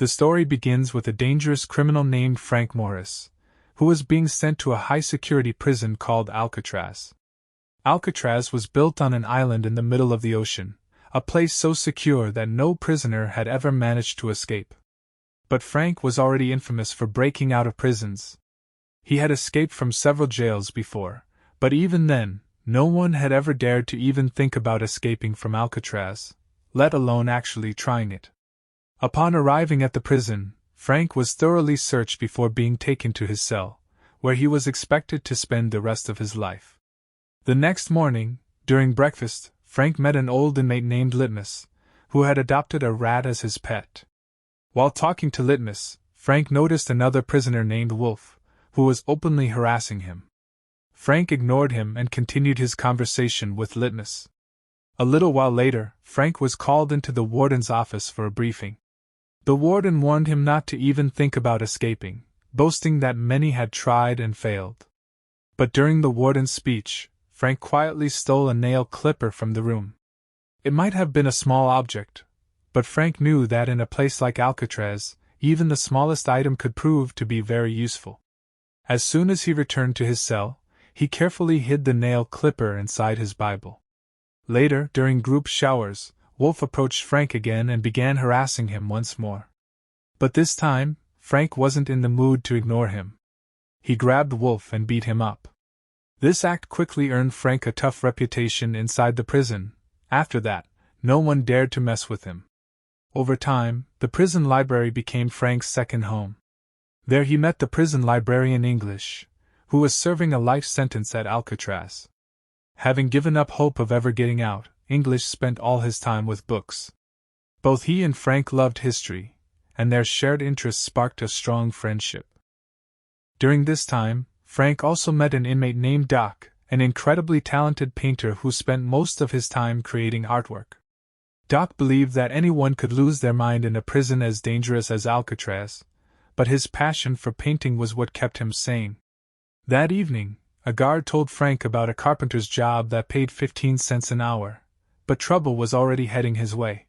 The story begins with a dangerous criminal named Frank Morris, who was being sent to a high-security prison called Alcatraz. Alcatraz was built on an island in the middle of the ocean, a place so secure that no prisoner had ever managed to escape. But Frank was already infamous for breaking out of prisons. He had escaped from several jails before, but even then, no one had ever dared to even think about escaping from Alcatraz, let alone actually trying it. Upon arriving at the prison, Frank was thoroughly searched before being taken to his cell, where he was expected to spend the rest of his life. The next morning, during breakfast, Frank met an old inmate named Litmus, who had adopted a rat as his pet. While talking to Litmus, Frank noticed another prisoner named Wolf, who was openly harassing him. Frank ignored him and continued his conversation with Litmus. A little while later, Frank was called into the warden's office for a briefing. The warden warned him not to even think about escaping, boasting that many had tried and failed. But during the warden's speech, Frank quietly stole a nail clipper from the room. It might have been a small object, but Frank knew that in a place like Alcatraz, even the smallest item could prove to be very useful. As soon as he returned to his cell, he carefully hid the nail clipper inside his Bible. Later, during group showers, Wolf approached Frank again and began harassing him once more. But this time, Frank wasn't in the mood to ignore him. He grabbed Wolf and beat him up. This act quickly earned Frank a tough reputation inside the prison. After that, no one dared to mess with him. Over time, the prison library became Frank's second home. There he met the prison librarian English, who was serving a life sentence at Alcatraz. Having given up hope of ever getting out, English spent all his time with books. Both he and Frank loved history, and their shared interests sparked a strong friendship. During this time, Frank also met an inmate named Doc, an incredibly talented painter who spent most of his time creating artwork. Doc believed that anyone could lose their mind in a prison as dangerous as Alcatraz, but his passion for painting was what kept him sane. That evening, a guard told Frank about a carpenter's job that paid 15 cents an hour, but trouble was already heading his way.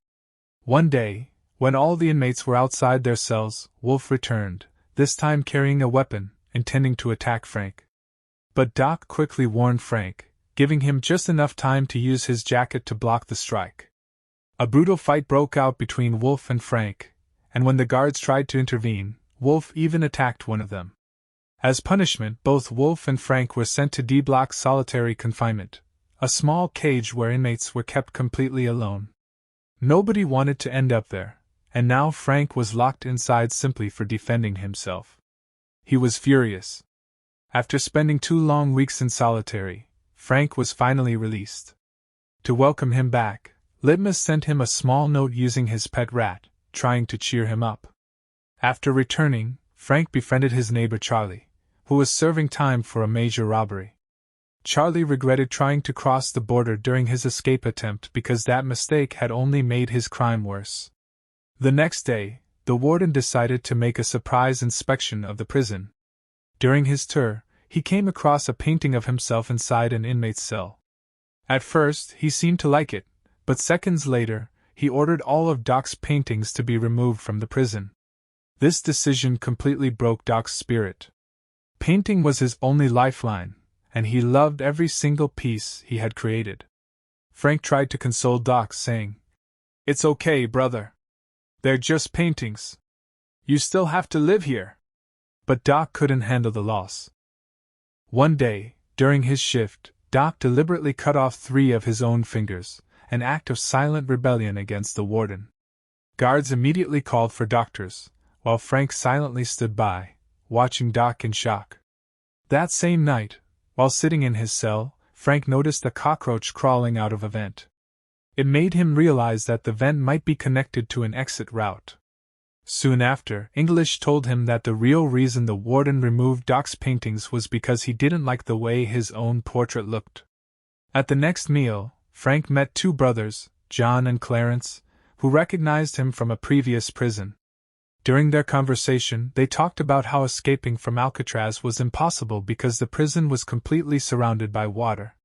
One day, when all the inmates were outside their cells, Wolf returned, this time carrying a weapon, intending to attack Frank. But Doc quickly warned Frank, giving him just enough time to use his jacket to block the strike. A brutal fight broke out between Wolf and Frank, and when the guards tried to intervene, Wolf even attacked one of them. As punishment, both Wolf and Frank were sent to D-block solitary confinement, a small cage where inmates were kept completely alone. Nobody wanted to end up there, and now Frank was locked inside simply for defending himself. He was furious. After spending 2 long weeks in solitary, Frank was finally released. To welcome him back, Litmus sent him a small note using his pet rat, trying to cheer him up. After returning, Frank befriended his neighbor Charlie, who was serving time for a major robbery. Charlie regretted trying to cross the border during his escape attempt because that mistake had only made his crime worse. The next day, the warden decided to make a surprise inspection of the prison. During his tour, he came across a painting of himself inside an inmate's cell. At first, he seemed to like it, but seconds later, he ordered all of Doc's paintings to be removed from the prison. This decision completely broke Doc's spirit. Painting was his only lifeline, and he loved every single piece he had created. Frank tried to console Doc, saying, "It's okay, brother. They're just paintings. You still have to live here." But Doc couldn't handle the loss. One day, during his shift, Doc deliberately cut off 3 of his own fingers, an act of silent rebellion against the warden. Guards immediately called for doctors, while Frank silently stood by, watching Doc in shock. That same night, while sitting in his cell, Frank noticed a cockroach crawling out of a vent. It made him realize that the vent might be connected to an exit route. Soon after, English told him that the real reason the warden removed Doc's paintings was because he didn't like the way his own portrait looked. At the next meal, Frank met 2 brothers, John and Clarence, who recognized him from a previous prison. During their conversation, they talked about how escaping from Alcatraz was impossible because the prison was completely surrounded by water.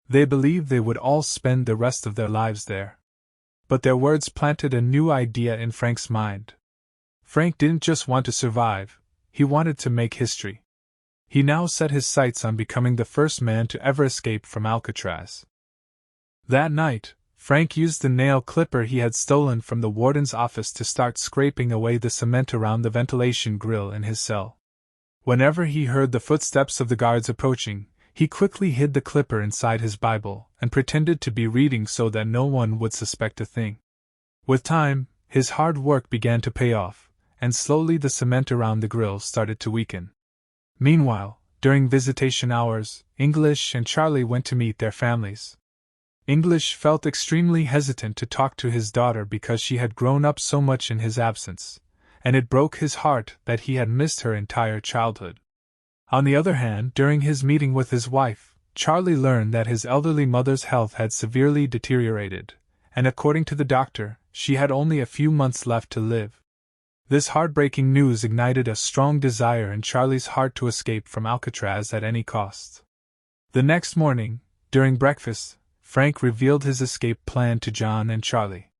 They believed they would all spend the rest of their lives there. But their words planted a new idea in Frank's mind. Frank didn't just want to survive, he wanted to make history. He now set his sights on becoming the first man to ever escape from Alcatraz. That night, Frank used the nail clipper he had stolen from the warden's office to start scraping away the cement around the ventilation grill in his cell. Whenever he heard the footsteps of the guards approaching, he quickly hid the clipper inside his Bible and pretended to be reading so that no one would suspect a thing. With time, his hard work began to pay off, and slowly the cement around the grill started to weaken. Meanwhile, during visitation hours, English and Charlie went to meet their families. English felt extremely hesitant to talk to his daughter because she had grown up so much in his absence, and it broke his heart that he had missed her entire childhood. On the other hand, during his meeting with his wife, Charlie learned that his elderly mother's health had severely deteriorated, and according to the doctor, she had only a few months left to live. This heartbreaking news ignited a strong desire in Charlie's heart to escape from Alcatraz at any cost. The next morning, during breakfast, Frank revealed his escape plan to John and Charlie.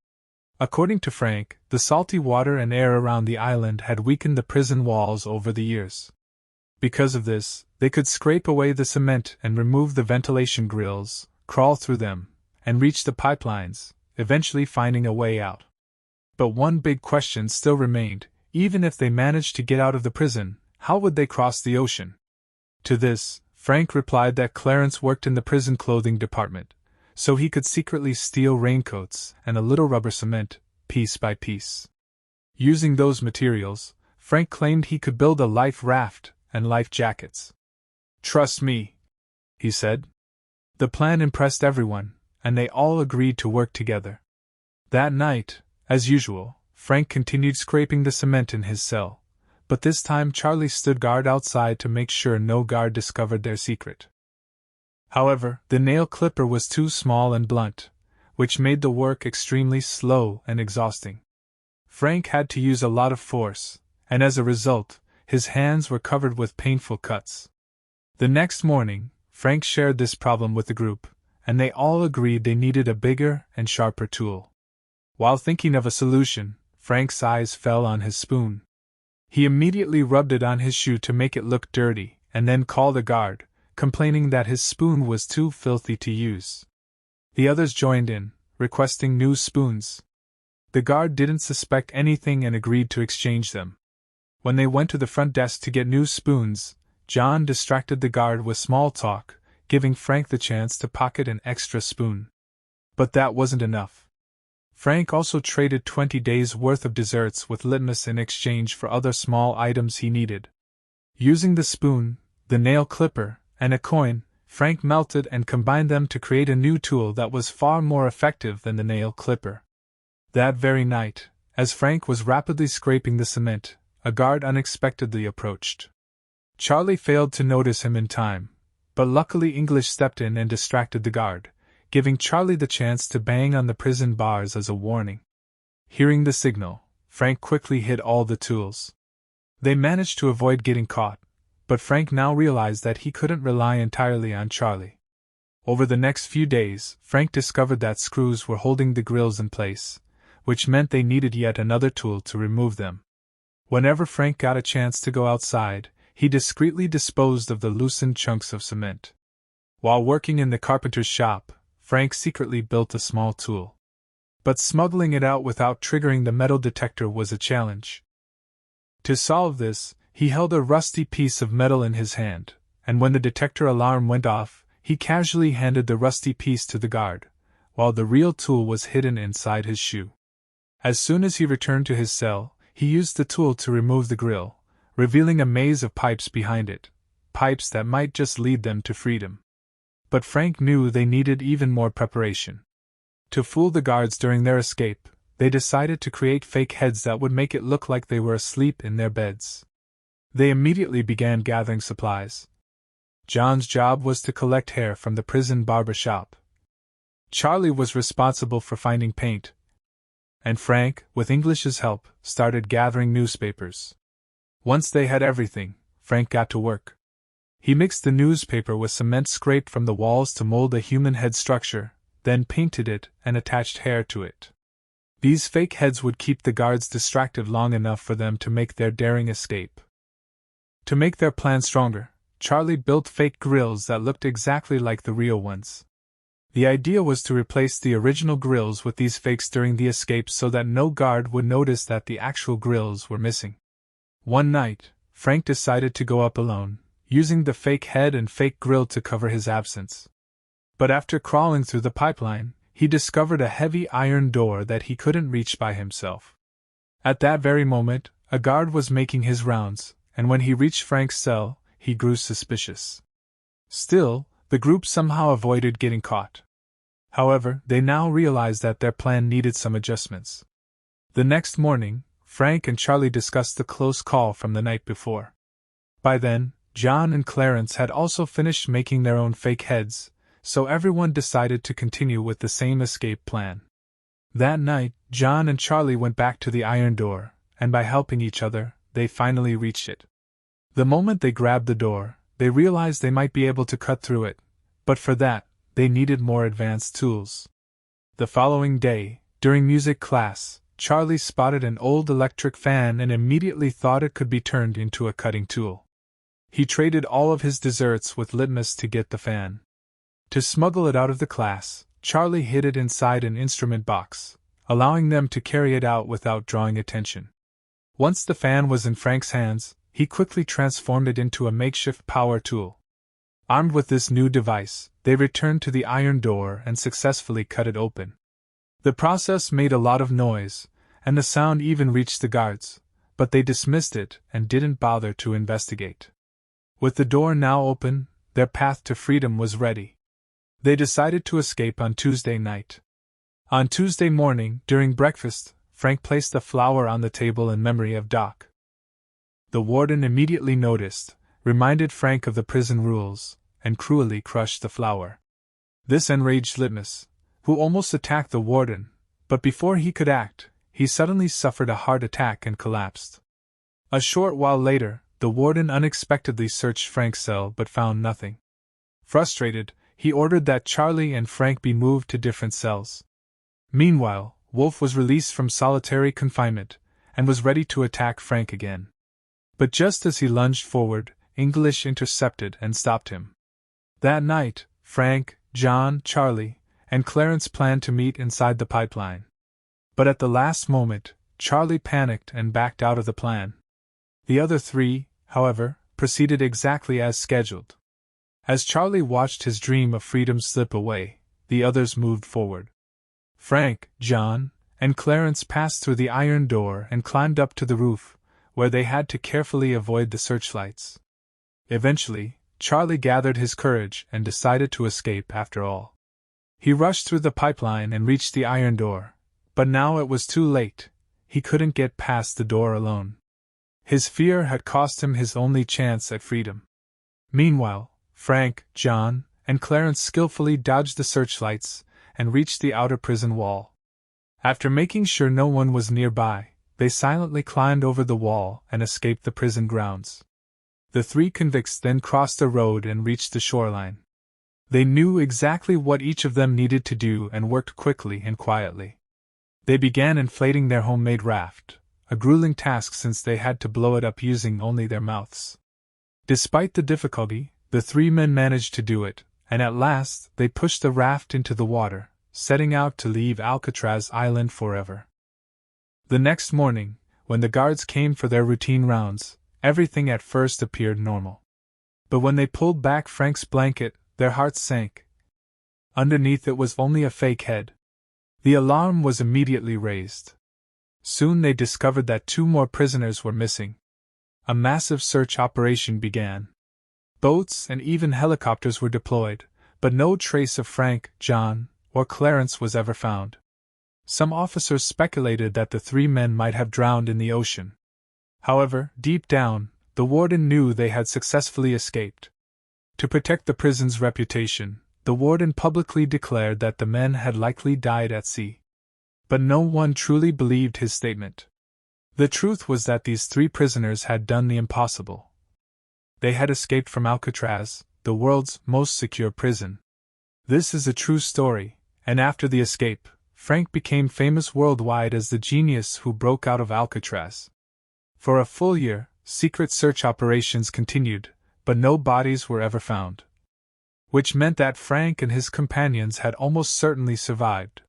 According to Frank, the salty water and air around the island had weakened the prison walls over the years. Because of this, they could scrape away the cement and remove the ventilation grills, crawl through them, and reach the pipelines, eventually finding a way out. But one big question still remained: even if they managed to get out of the prison, how would they cross the ocean? To this, Frank replied that Clarence worked in the prison clothing department, so he could secretly steal raincoats and a little rubber cement, piece by piece. Using those materials, Frank claimed he could build a life raft and life jackets. "Trust me," he said. The plan impressed everyone, and they all agreed to work together. That night, as usual, Frank continued scraping the cement in his cell, but this time Charlie stood guard outside to make sure no guard discovered their secret. However, the nail clipper was too small and blunt, which made the work extremely slow and exhausting. Frank had to use a lot of force, and as a result, his hands were covered with painful cuts. The next morning, Frank shared this problem with the group, and they all agreed they needed a bigger and sharper tool. While thinking of a solution, Frank's eyes fell on his spoon. He immediately rubbed it on his shoe to make it look dirty, and then called a guard, complaining that his spoon was too filthy to use. The others joined in, requesting new spoons. The guard didn't suspect anything and agreed to exchange them. When they went to the front desk to get new spoons, John distracted the guard with small talk, giving Frank the chance to pocket an extra spoon. But that wasn't enough. Frank also traded 20 days' worth of desserts with litmus in exchange for other small items he needed. Using the spoon, the nail clipper, and a coin, Frank melted and combined them to create a new tool that was far more effective than the nail clipper. That very night, as Frank was rapidly scraping the cement, a guard unexpectedly approached. Charlie failed to notice him in time, but luckily English stepped in and distracted the guard, giving Charlie the chance to bang on the prison bars as a warning. Hearing the signal, Frank quickly hid all the tools. They managed to avoid getting caught, but Frank now realized that he couldn't rely entirely on Charlie. Over the next few days, Frank discovered that screws were holding the grills in place, which meant they needed yet another tool to remove them. Whenever Frank got a chance to go outside, he discreetly disposed of the loosened chunks of cement. While working in the carpenter's shop, Frank secretly built a small tool. But smuggling it out without triggering the metal detector was a challenge. To solve this, he held a rusty piece of metal in his hand, and when the detector alarm went off, he casually handed the rusty piece to the guard, while the real tool was hidden inside his shoe. As soon as he returned to his cell, he used the tool to remove the grill, revealing a maze of pipes behind it, pipes that might just lead them to freedom. But Frank knew they needed even more preparation. To fool the guards during their escape, they decided to create fake heads that would make it look like they were asleep in their beds. They immediately began gathering supplies. John's job was to collect hair from the prison barber shop. Charlie was responsible for finding paint, and Frank, with English's help, started gathering newspapers. Once they had everything, Frank got to work. He mixed the newspaper with cement scraped from the walls to mold a human head structure, then painted it and attached hair to it. These fake heads would keep the guards distracted long enough for them to make their daring escape. To make their plan stronger, Charlie built fake grills that looked exactly like the real ones. The idea was to replace the original grills with these fakes during the escape so that no guard would notice that the actual grills were missing. One night, Frank decided to go up alone, using the fake head and fake grill to cover his absence. But after crawling through the pipeline, he discovered a heavy iron door that he couldn't reach by himself. At that very moment, a guard was making his rounds, and when he reached Frank's cell, he grew suspicious. Still, the group somehow avoided getting caught. However, they now realized that their plan needed some adjustments. The next morning, Frank and Charlie discussed the close call from the night before. By then, John and Clarence had also finished making their own fake heads, so everyone decided to continue with the same escape plan. That night, John and Charlie went back to the iron door, and by helping each other, they finally reached it. The moment they grabbed the door, they realized they might be able to cut through it, but for that, they needed more advanced tools. The following day, during music class, Charlie spotted an old electric fan and immediately thought it could be turned into a cutting tool. He traded all of his desserts with litmus to get the fan. To smuggle it out of the class, Charlie hid it inside an instrument box, allowing them to carry it out without drawing attention. Once the fan was in Frank's hands, he quickly transformed it into a makeshift power tool. Armed with this new device, they returned to the iron door and successfully cut it open. The process made a lot of noise, and the sound even reached the guards, but they dismissed it and didn't bother to investigate. With the door now open, their path to freedom was ready. They decided to escape on Tuesday night. On Tuesday morning, during breakfast, Frank placed a flower on the table in memory of Doc. The warden immediately noticed, reminded Frank of the prison rules, and cruelly crushed the flower. This enraged Litmus, who almost attacked the warden, but before he could act, he suddenly suffered a heart attack and collapsed. A short while later, the warden unexpectedly searched Frank's cell but found nothing. Frustrated, he ordered that Charlie and Frank be moved to different cells. Meanwhile, Wolf was released from solitary confinement, and was ready to attack Frank again. But just as he lunged forward, English intercepted and stopped him. That night, Frank, John, Charlie, and Clarence planned to meet inside the pipeline. But at the last moment, Charlie panicked and backed out of the plan. The other three, however, proceeded exactly as scheduled. As Charlie watched his dream of freedom slip away, the others moved forward. Frank, John, and Clarence passed through the iron door and climbed up to the roof, where they had to carefully avoid the searchlights. Eventually, Charlie gathered his courage and decided to escape after all. He rushed through the pipeline and reached the iron door, but now it was too late. He couldn't get past the door alone. His fear had cost him his only chance at freedom. Meanwhile, Frank, John, and Clarence skillfully dodged the searchlights and reached the outer prison wall. After making sure no one was nearby, they silently climbed over the wall and escaped the prison grounds. The three convicts then crossed the road and reached the shoreline. They knew exactly what each of them needed to do and worked quickly and quietly. They began inflating their homemade raft, a grueling task since they had to blow it up using only their mouths. Despite the difficulty, the three men managed to do it, and at last they pushed the raft into the water, setting out to leave Alcatraz Island forever. The next morning, when the guards came for their routine rounds, everything at first appeared normal. But when they pulled back Frank's blanket, their hearts sank. Underneath it was only a fake head. The alarm was immediately raised. Soon they discovered that 2 more prisoners were missing. A massive search operation began. Boats and even helicopters were deployed, but no trace of Frank, John, or Clarence was ever found. Some officers speculated that the 3 men might have drowned in the ocean. However, deep down, the warden knew they had successfully escaped. To protect the prison's reputation, the warden publicly declared that the men had likely died at sea. But no one truly believed his statement. The truth was that these 3 prisoners had done the impossible. They had escaped from Alcatraz, the world's most secure prison. This is a true story, and after the escape, Frank became famous worldwide as the genius who broke out of Alcatraz. For a full year, secret search operations continued, but no bodies were ever found. Which meant that Frank and his companions had almost certainly survived.